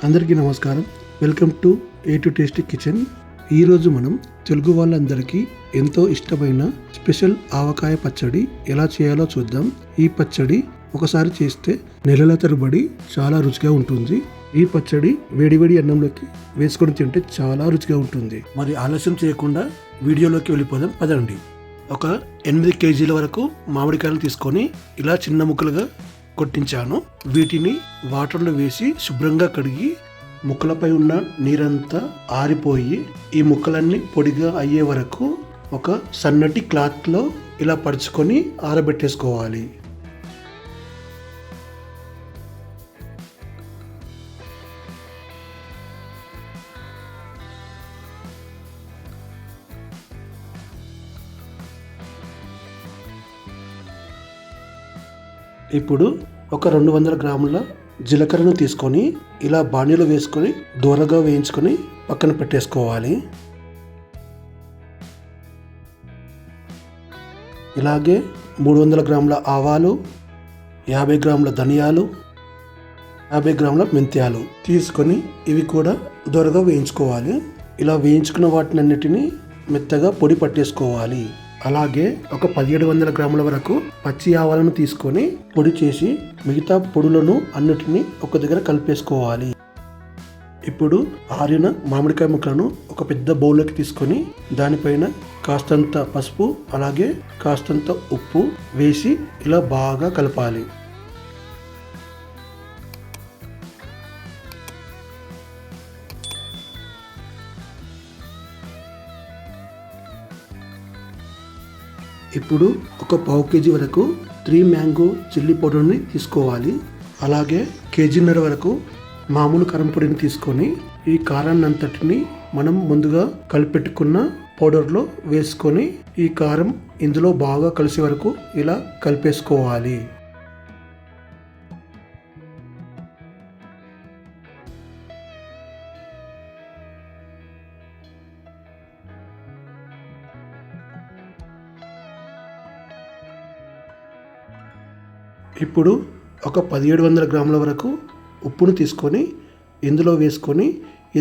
అందరికీ నమస్కారం. Welcome to A to tasty kitchen. ఈరోజు మనం తెలుగు వాళ్ళందరికీ ఎంతో ఇష్టమైన స్పెషల్ ఆవకాయ పచ్చడి ఎలా చేయాలో చూద్దాం. ఈ పచ్చడి ఒకసారి చేస్తే నెలల తరబడి చాలా రుచిగా ఉంటుంది. ఈ పచ్చడి వేడివేడి అన్నంలోకి వేసుకొని తింటే చాలా రుచిగా ఉంటుంది. మరి ఆలస్యం చేయకుండా వీడియోలోకి వెళ్ళిపోదాం పదండి. ఒక 8 కేజీల వరకు మామిడికాయలు తీసుకొని ఇలా చిన్న ముక్కలుగా కొట్టించాను. వీటిని వాటర్లో వేసి శుభ్రంగా కడిగి ముక్కలపై ఉన్న నీరంతా ఆరిపోయి ఈ ముక్కలన్నీ పొడిగా అయ్యే వరకు ఒక సన్నటి క్లాత్లో ఇలా పరుచుకొని ఆరబెట్టేసుకోవాలి. ఇప్పుడు ఒక 200 గ్రాముల జీలకర్రను తీసుకొని ఇలా బాణీలో వేసుకొని దూరగా వేయించుకొని పక్కన పెట్టేసుకోవాలి. ఇలాగే 300 గ్రాముల ఆవాలు, 50 గ్రాముల ధనియాలు, 50 గ్రాముల మెంత్యాలు తీసుకొని ఇవి కూడా దూరగా వేయించుకోవాలి. ఇలా వేయించుకున్న వాటినన్నిటిని మెత్తగా పొడి పట్టేసుకోవాలి. అలాగే ఒక 1700 గ్రాముల వరకు పచ్చి ఆవాలను తీసుకొని పొడి చేసి మిగతా పొడులను అన్నిటినీ ఒక దగ్గర కలిపేసుకోవాలి. ఇప్పుడు ఆరిన మామిడికాయ ముక్కలను ఒక పెద్ద బౌల్లోకి తీసుకొని దానిపైన కాస్తంత పసుపు అలాగే కాస్తంత ఉప్పు వేసి ఇలా బాగా కలపాలి. ఇప్పుడు ఒక పావు కేజీ వరకు 3 మ్యాంగో చిల్లీ పౌడర్ని తీసుకోవాలి. అలాగే కేజీన్నర వరకు మామూలు కారం పొడిని తీసుకొని ఈ కారాన్ని అంతటిని మనం ముందుగా కలిపెట్టుకున్న పౌడర్లో వేసుకొని ఈ కారం ఇందులో బాగా కలిసే వరకు ఇలా కలిపేసుకోవాలి. ఇప్పుడు ఒక 1700 గ్రాముల వరకు ఉప్పును తీసుకొని ఇందులో వేసుకొని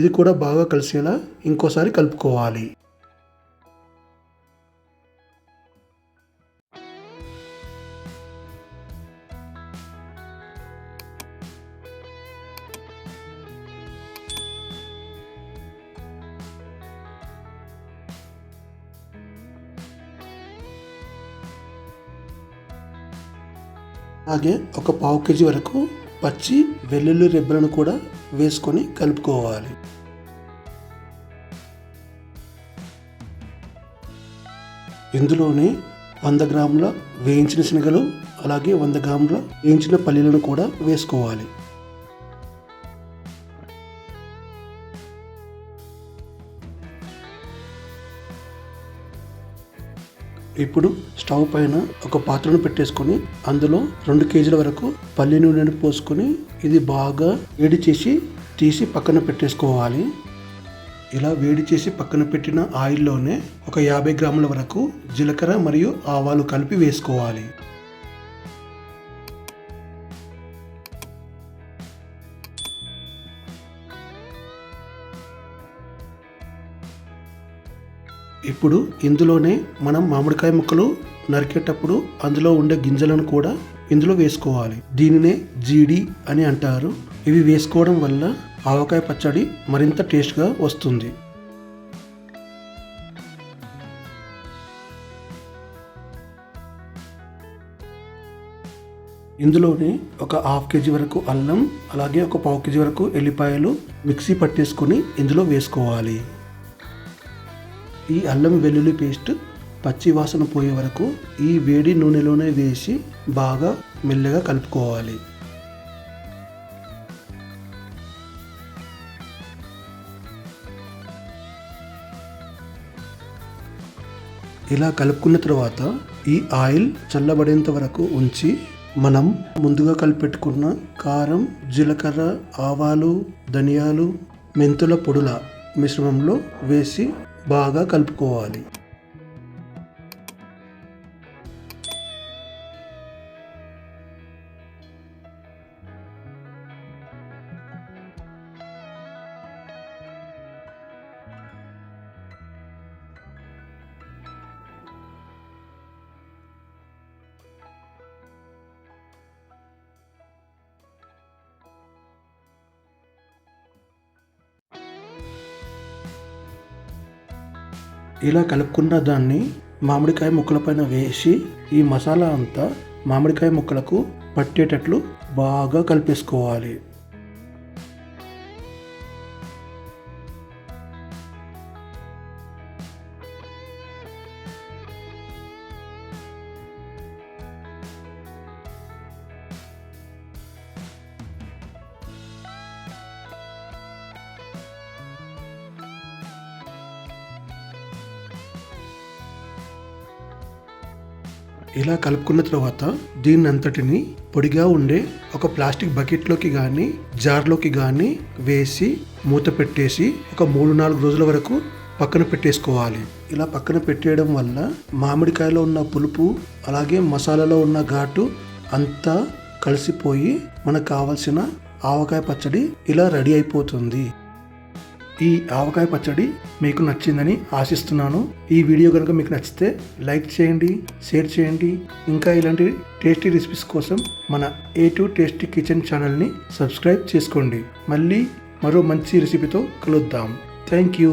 ఇది కూడా బాగా కలిసేలా ఇంకోసారి కలుపుకోవాలి. అలాగే ఒక పావు కేజీ వరకు పచ్చి వెల్లుల్లి రెబ్బలను కూడా వేసుకొని కలుపుకోవాలి. ఇందులోనే 100 గ్రాముల వేయించిన శనగలు అలాగే 100 గ్రాముల వేయించిన పల్లీలను కూడా వేసుకోవాలి. ఇప్పుడు స్టవ్ పైన ఒక పాత్రను పెట్టేసుకొని అందులో 2 కేజీల వరకు పల్లి నూనెను పోసుకొని ఇది బాగా వేడి చేసి తీసి పక్కన పెట్టేసుకోవాలి. ఇలా వేడి చేసి పక్కన పెట్టిన ఆయిల్లోనే ఒక 50 గ్రాముల వరకు జీలకర్ర మరియు ఆవాలు కలిపి వేసుకోవాలి. ఇప్పుడు ఇందులోనే మనం మామిడికాయ ముక్కలు నరికేటప్పుడు అందులో ఉండే గింజలను కూడా ఇందులో వేసుకోవాలి. దీనినే జీడి అని అంటారు. ఇవి వేసుకోవడం వల్ల ఆవకాయ పచ్చడి మరింత టేస్ట్గా వస్తుంది. ఇందులోనే ఒక 1/2 కేజీ వరకు అల్లం అలాగే ఒక పావు కేజీ వరకు ఎల్లిపాయలు మిక్సీ పట్టేసుకొని ఇందులో వేసుకోవాలి. ఈ అల్లం వెల్లుల్లి పేస్ట్ పచ్చి వాసన పోయే వరకు ఈ వేడి నూనెలోనే వేసి బాగా మెల్లగా కలుపుకోవాలి. ఇలా కలుపుకున్న తర్వాత ఈ ఆయిల్ చల్లబడేంత వరకు ఉంచి మనం ముందుగా కలిపెట్టుకున్న కారం, జీలకర్ర, ఆవాలు, ధనియాలు, మెంతుల పొడుల మిశ్రమంలో వేసి బాగా కలుపుకోవాలి. ఇలా కలుపుకున్న దాన్ని మామిడికాయ ముక్కల పైన వేసి ఈ మసాలా అంతా మామిడికాయ ముక్కలకు పట్టేటట్లు బాగా కలిపేసుకోవాలి. ఇలా కలుపుకున్న తర్వాత దీన్ని అంతటిని పొడిగా ఉండే ఒక ప్లాస్టిక్ బకెట్లోకి కానీ జార్లోకి కానీ వేసి మూత పెట్టేసి ఒక 3-4 రోజుల వరకు పక్కన పెట్టేసుకోవాలి. ఇలా పక్కన పెట్టేయడం వల్ల మామిడికాయలో ఉన్న పులుపు అలాగే మసాలాలో ఉన్న ఘాటు అంతా కలిసిపోయి మనకు కావాల్సిన ఆవకాయ పచ్చడి ఇలా రెడీ అయిపోతుంది. ఈ ఆవకాయ పచ్చడి మీకు నచ్చిందని ఆశిస్తున్నాను. ఈ వీడియో కనుక మీకు నచ్చితే లైక్ చేయండి, షేర్ చేయండి. ఇంకా ఇలాంటి టేస్టీ రెసిపీస్ కోసం మన A2 టేస్టీ కిచెన్ ఛానల్ని సబ్స్క్రైబ్ చేసుకోండి. మళ్ళీ మరో మంచి రెసిపీతో కలుద్దాం. Thank you.